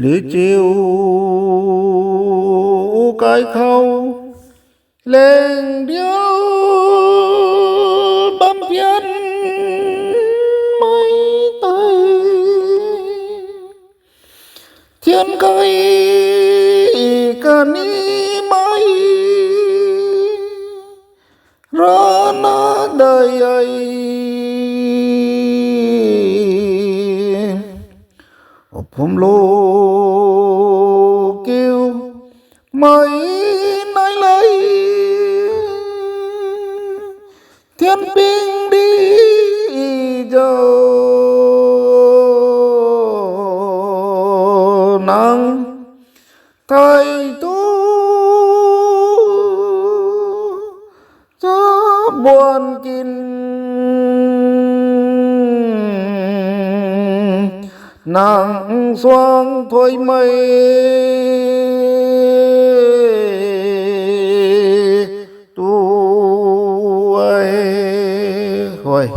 lưỡi chiều cái khâu lên điếu bám phiên mây tây thiên cây cani mây ra na đời ấy phum lô kêu mấy nay lấy thiên binh đi dầu nắng thầy tu cho buồn kín nắng xoang thôi mây tu ấy hồi